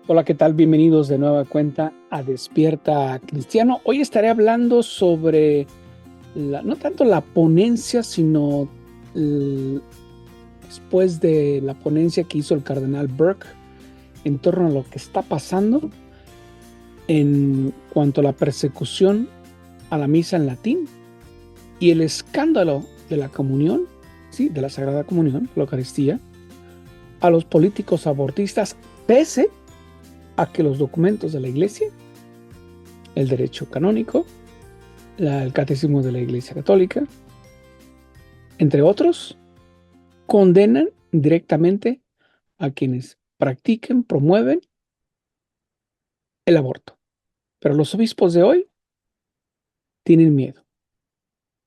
Hola, ¿qué tal? Bienvenidos de nueva cuenta a Despierta Cristiano. Hoy estaré hablando sobre, no tanto la ponencia, sino después de la ponencia que hizo el cardenal Burke en torno a lo que está pasando en cuanto a la persecución a la misa en latín y el escándalo de la comunión, ¿sí? De la Sagrada Comunión, la Eucaristía, a los políticos abortistas, pese a que los documentos de la Iglesia, el derecho canónico, el Catecismo de la Iglesia Católica, entre otros, condenan directamente a quienes practiquen, promueven el aborto. Pero los obispos de hoy tienen miedo.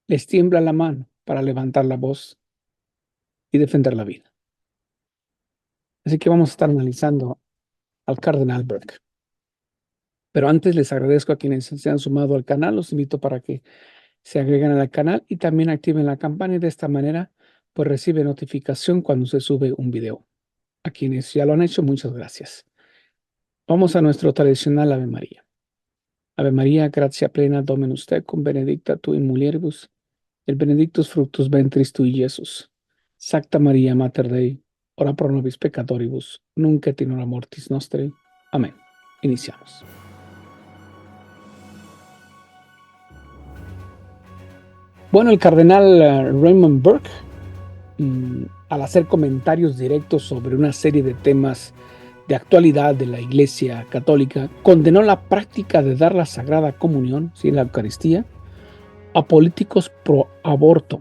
Les tiembla la mano para levantar la voz y defender la vida. Así que vamos a estar analizando al cardenal Burke. Pero antes les agradezco a quienes se han sumado al canal. Los invito para que se agreguen al canal y también activen la campana y de esta manera pues recibe notificación cuando se sube un video. A quienes ya lo han hecho, muchas gracias. Vamos a nuestro tradicional Ave María. Ave María, gratia plena, Dominus tecum, benedicta tu in mulieribus, et benedictus fructus ventris tui, Iesus. Sacta María, Mater Dei, ora pro nobis peccatoribus, nunc et in hora mortis nostre. Amén. Iniciamos. Bueno, el cardenal Raymond Burke, al hacer comentarios directos sobre una serie de temas de actualidad de la Iglesia Católica, condenó la práctica de dar la Sagrada Comunión, ¿sí? La Eucaristía, a políticos pro aborto.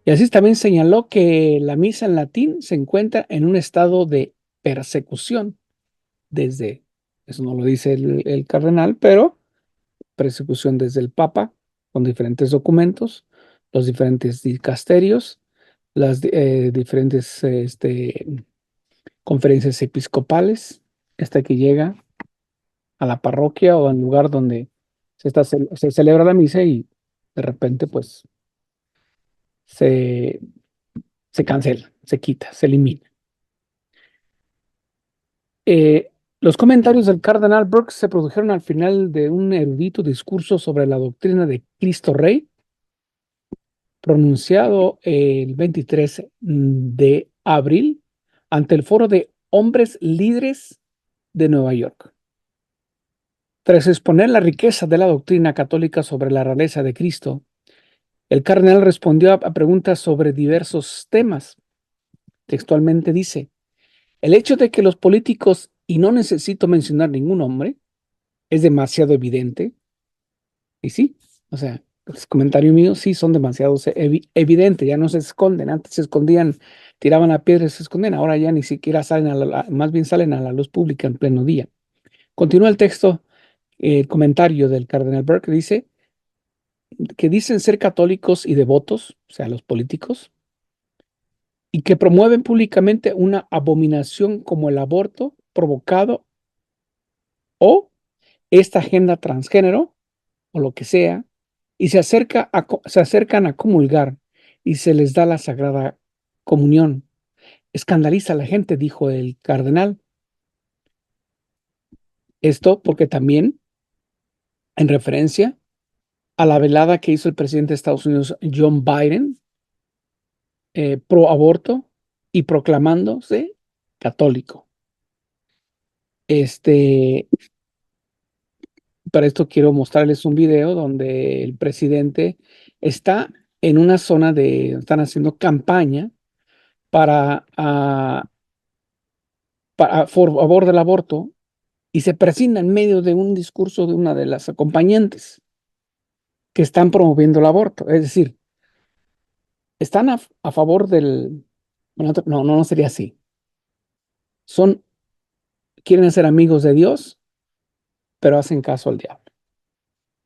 Y así también señaló que la misa en latín se encuentra en un estado de persecución desde, eso no lo dice el cardenal, pero persecución desde el Papa, con diferentes documentos, los diferentes dicasterios, las diferentes conferencias episcopales, hasta que llega a la parroquia o al lugar donde se celebra la misa y de repente pues se, se cancela, se quita, se elimina. Los comentarios del cardenal Burke se produjeron al final de un erudito discurso sobre la doctrina de Cristo Rey, pronunciado el 23 de abril ante el Foro de Hombres Líderes de Nueva York. Tras exponer la riqueza de la doctrina católica sobre la realeza de Cristo, el cardenal respondió a preguntas sobre diversos temas. Textualmente dice: el hecho de que los políticos, y no necesito mencionar ningún nombre, es demasiado evidente. Y sí, o sea, los comentarios míos sí son demasiado evidentes, ya no se esconden. Antes se escondían, tiraban la piedra y se escondían, ahora ya ni siquiera salen más bien salen a la luz pública en pleno día. Continúa el texto, el comentario del cardenal Burke dice que dicen ser católicos y devotos, o sea, los políticos, y que promueven públicamente una abominación como el aborto provocado o esta agenda transgénero o lo que sea, y se acercan a comulgar y se les da la Sagrada Comunión. Escandaliza a la gente, dijo el cardenal. Esto porque también, en referencia a la velada que hizo el presidente de Estados Unidos, John Biden, pro aborto y proclamándose católico. Para esto quiero mostrarles un video donde el presidente está en una zona están haciendo campaña para a favor del aborto y se presina en medio de un discurso de una de las acompañantes que están promoviendo el aborto. Es decir, están a favor del... Bueno, no sería así. Quieren ser amigos de Dios, pero hacen caso al diablo.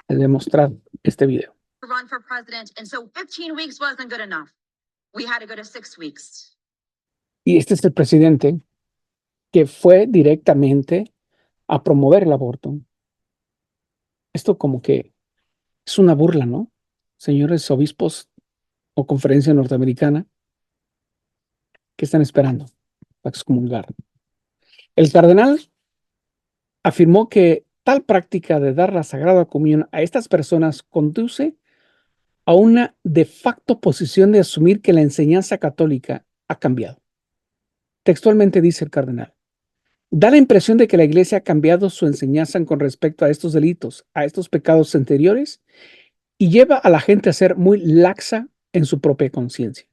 Les voy a mostrar este video. Run for president, and so 15 weeks wasn't good enough. We had to go to 6 weeks. Y este es el presidente que fue directamente a promover el aborto. Esto como que es una burla, ¿no? Señores obispos o conferencia norteamericana, ¿qué están esperando para excomulgar? El cardenal afirmó que tal práctica de dar la Sagrada Comunión a estas personas conduce a una de facto posición de asumir que la enseñanza católica ha cambiado. Textualmente dice el cardenal: da la impresión de que la Iglesia ha cambiado su enseñanza con respecto a estos delitos, a estos pecados anteriores, y lleva a la gente a ser muy laxa en su propia conciencia.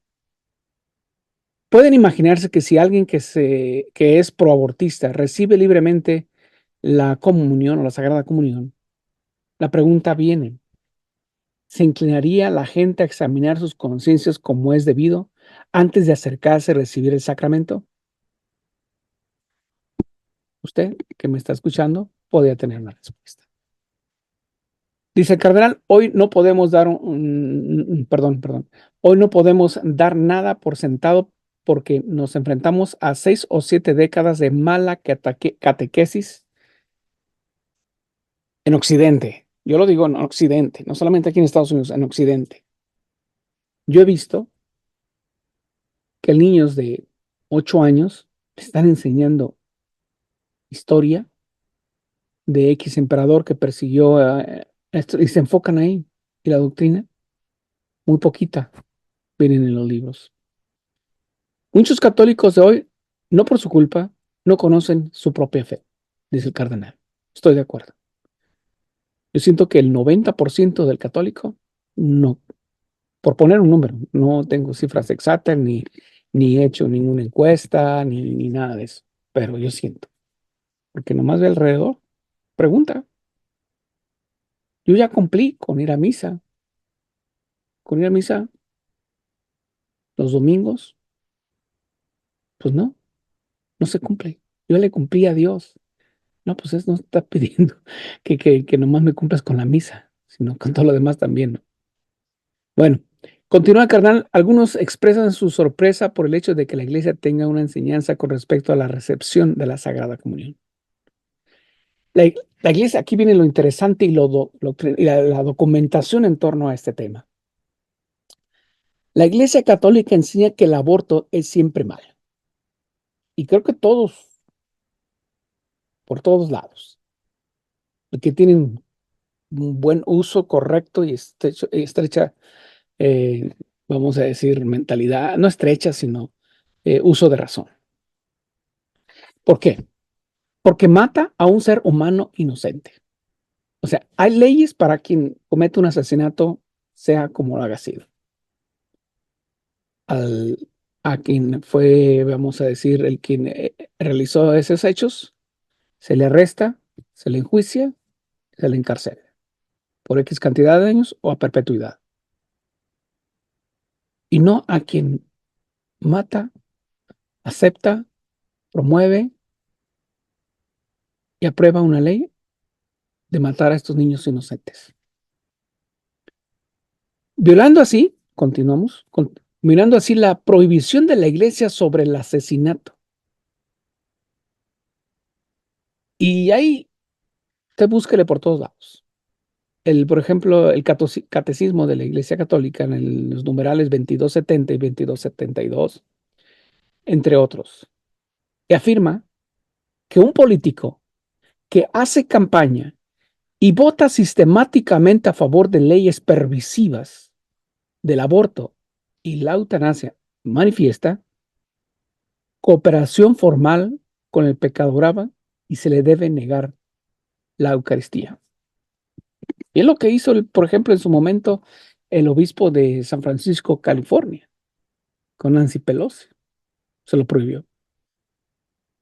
Pueden imaginarse que si alguien que es proabortista recibe libremente la comunión o la Sagrada Comunión, la pregunta viene: ¿se inclinaría la gente a examinar sus conciencias como es debido antes de acercarse a recibir el sacramento? Usted que me está escuchando podría tener una respuesta. Dice el cardenal: hoy no podemos dar hoy no podemos dar nada por sentado porque nos enfrentamos a 6 o 7 décadas de mala catequesis en Occidente. Yo lo digo en Occidente, no solamente aquí en Estados Unidos, en Occidente. Yo he visto que niños de 8 años están enseñando historia de X emperador que persiguió esto, y se enfocan ahí. Y la doctrina, muy poquita, vienen en los libros. Muchos católicos de hoy, no por su culpa, no conocen su propia fe, dice el cardenal. Estoy de acuerdo. Yo siento que el 90% del católico no, por poner un número, no tengo cifras exactas, ni he hecho ninguna encuesta, ni nada de eso, pero yo siento, porque nomás ve alrededor, pregunta. Yo ya cumplí con ir a misa, los domingos, pues no, no se cumple. Yo le cumplí a Dios. No, pues eso no está pidiendo que nomás me cumplas con la misa, sino con todo lo demás también, ¿no? Bueno, continúa carnal. Algunos expresan su sorpresa por el hecho de que la iglesia tenga una enseñanza con respecto a la recepción de la Sagrada Comunión. La, la iglesia, aquí viene lo interesante y, y la documentación en torno a este tema. La iglesia católica enseña que el aborto es siempre malo. Y creo que todos, por todos lados, que tienen un buen uso correcto y estrecha, eh, vamos a decir, mentalidad, no estrecha, sino uso de razón. ¿Por qué? Porque mata a un ser humano inocente. O sea, hay leyes para quien comete un asesinato, sea como lo haga sido. Al, a quien fue, vamos a decir, el quien realizó esos hechos, se le arresta, se le enjuicia, se le encarcela por X cantidad de años o a perpetuidad. Y no a quien mata, acepta, promueve y aprueba una ley de matar a estos niños inocentes. Violando así, continuamos, mirando así la prohibición de la iglesia sobre el asesinato. Y ahí usted búsquele por todos lados. Por ejemplo, el catecismo de la Iglesia Católica en los numerales 2270 y 2272, entre otros, y afirma que un político que hace campaña y vota sistemáticamente a favor de leyes permisivas del aborto y la eutanasia manifiesta cooperación formal con el pecado grave y se le debe negar la Eucaristía. Y es lo que hizo, por ejemplo, en su momento el obispo de San Francisco, California, con Nancy Pelosi. Se lo prohibió.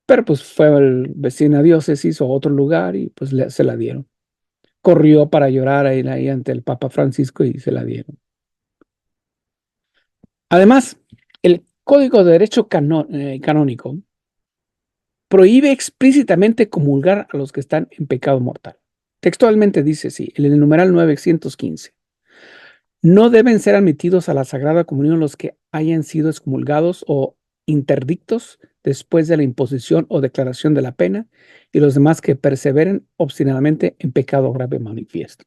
Pero pues fue el vecina diócesis o otro lugar y pues se la dieron. Corrió para llorar ahí ante el Papa Francisco y se la dieron. Además, el Código de Derecho Canónico prohíbe explícitamente comulgar a los que están en pecado mortal. Textualmente dice así, en el numeral 915. No deben ser admitidos a la Sagrada Comunión los que hayan sido excomulgados o interdictos después de la imposición o declaración de la pena y los demás que perseveren obstinadamente en pecado grave manifiesto.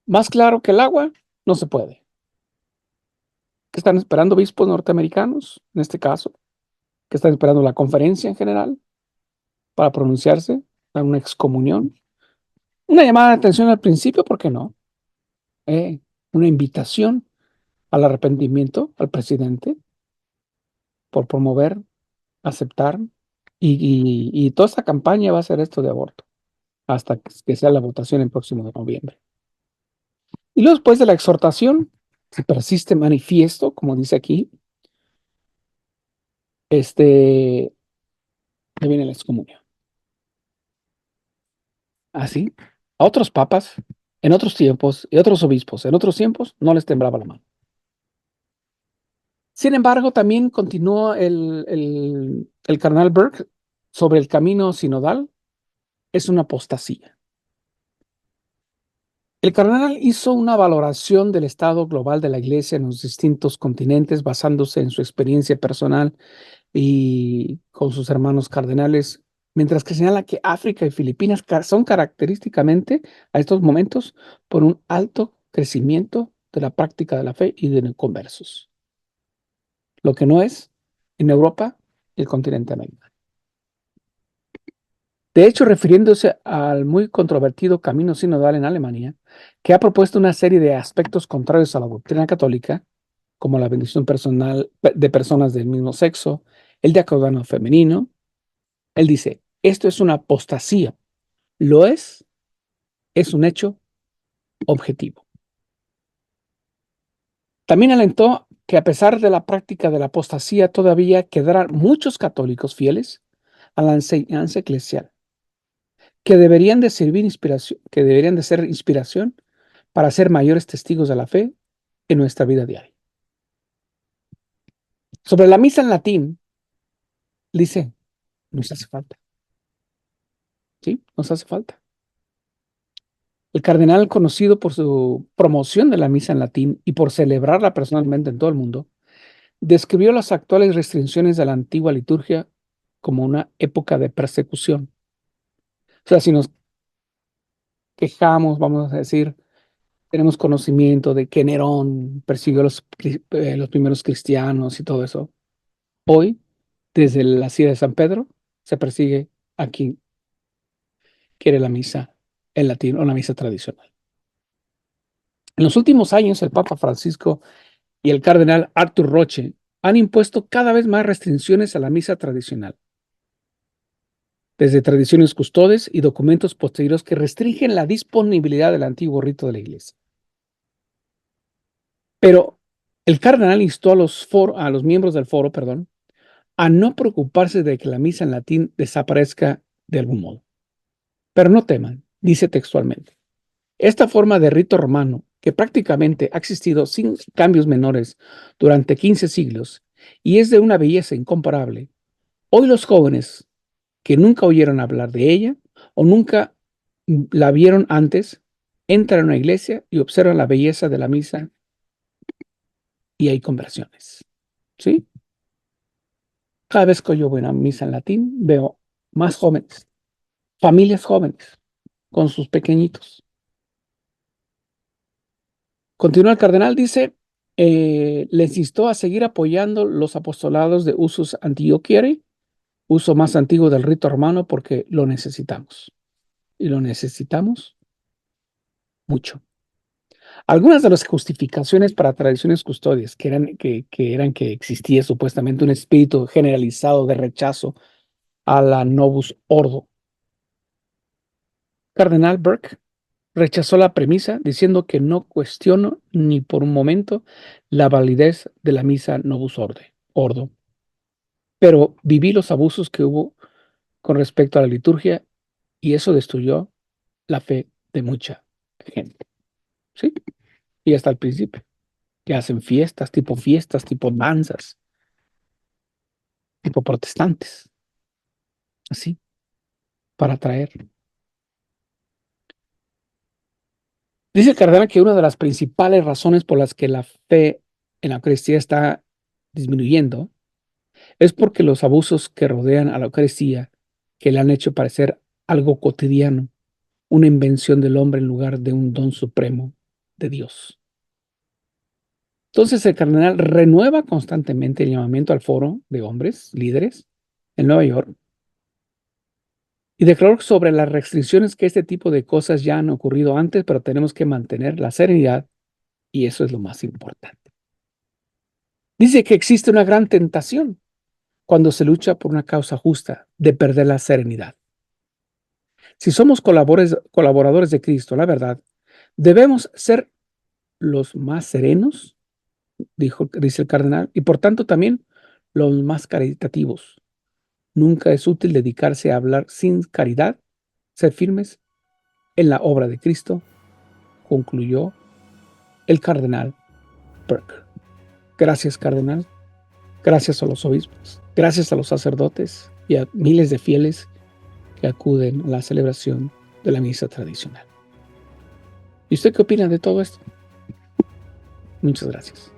Más claro que el agua, no se puede. ¿Qué están esperando obispos norteamericanos en este caso? que están esperando la conferencia en general para pronunciarse, dar una excomunión. Una llamada de atención al principio, ¿por qué no? Eh, una invitación al arrepentimiento al presidente por promover, aceptar, y toda esta campaña va a ser esto de aborto, hasta que sea la votación el próximo de noviembre. Y luego, después de la exhortación, si persiste manifiesto, como dice aquí, le viene la excomunión. Así, a otros papas, en otros tiempos, y otros obispos, en otros tiempos, no les temblaba la mano. Sin embargo, también continuó el cardenal Burke sobre el camino sinodal. Es una apostasía. El cardenal hizo una valoración del estado global de la Iglesia en los distintos continentes, basándose en su experiencia personal y con sus hermanos cardenales, mientras que señala que África y Filipinas son característicamente a estos momentos por un alto crecimiento de la práctica de la fe y de conversos, lo que no es en Europa y el continente americano. De hecho, refiriéndose al muy controvertido camino sinodal en Alemania, que ha propuesto una serie de aspectos contrarios a la doctrina católica, como la bendición personal de personas del mismo sexo, el diaconado femenino, él dice, esto es una apostasía. Lo es un hecho objetivo. También alentó que a pesar de la práctica de la apostasía, todavía quedarán muchos católicos fieles a la enseñanza eclesial, que deberían de servir inspiración, que deberían de ser inspiración para ser mayores testigos de la fe en nuestra vida diaria. Sobre la misa en latín, dice, nos hace falta, ¿sí? Nos hace falta. El cardenal, conocido por su promoción de la misa en latín y por celebrarla personalmente en todo el mundo, describió las actuales restricciones de la antigua liturgia como una época de persecución. O sea, si nos quejamos, vamos a decir, tenemos conocimiento de que Nerón persiguió a los primeros cristianos y todo eso. Hoy, desde la silla de San Pedro, se persigue a quien quiere la misa en latín o la misa tradicional. En los últimos años, el Papa Francisco y el cardenal Arthur Roche han impuesto cada vez más restricciones a la misa tradicional, desde tradiciones custodes y documentos posteriores que restringen la disponibilidad del antiguo rito de la Iglesia. Pero el cardenal instó a los miembros del foro, perdón, a no preocuparse de que la misa en latín desaparezca de algún modo. Pero no teman, dice textualmente. Esta forma de rito romano, que prácticamente ha existido sin cambios menores durante 15 siglos y es de una belleza incomparable, hoy los jóvenes que nunca oyeron hablar de ella o nunca la vieron antes, entran a una iglesia y observan la belleza de la misa y hay conversiones. ¿Sí? Cada vez que yo voy a una misa en latín, veo más jóvenes, familias jóvenes con sus pequeñitos. Continúa el cardenal, dice, les instó a seguir apoyando los apostolados de usus antioquieri, uso más antiguo del rito romano, porque lo necesitamos. Y lo necesitamos mucho. Algunas de las justificaciones para tradiciones custodias, eran que existía supuestamente un espíritu generalizado de rechazo a la Novus Ordo. Cardenal Burke rechazó la premisa diciendo que no cuestiono ni por un momento la validez de la misa Novus Ordo, pero viví los abusos que hubo con respecto a la liturgia y eso destruyó la fe de mucha gente. ¿Sí? Y hasta el principio, que hacen fiestas, tipo danzas, tipo protestantes, así, para atraer. Dice el cardenal que una de las principales razones por las que la fe en la Eucaristía está disminuyendo es porque los abusos que rodean a la Eucaristía, que le han hecho parecer algo cotidiano, una invención del hombre en lugar de un don supremo de Dios. Entonces el cardenal renueva constantemente el llamamiento al foro de hombres, líderes, en Nueva York, y declaró sobre las restricciones que este tipo de cosas ya han ocurrido antes, pero tenemos que mantener la serenidad, y eso es lo más importante. Dice que existe una gran tentación cuando se lucha por una causa justa de perder la serenidad. Si somos colaboradores de Cristo, la verdad, debemos ser los más serenos, dice el cardenal, y por tanto también los más caritativos. Nunca es útil dedicarse a hablar sin caridad. Ser firmes en la obra de Cristo, concluyó el cardenal Burke. Gracias, cardenal. Gracias a los obispos. Gracias a los sacerdotes y a miles de fieles que acuden a la celebración de la misa tradicional. ¿Y usted qué opina de todo esto? Muchas gracias.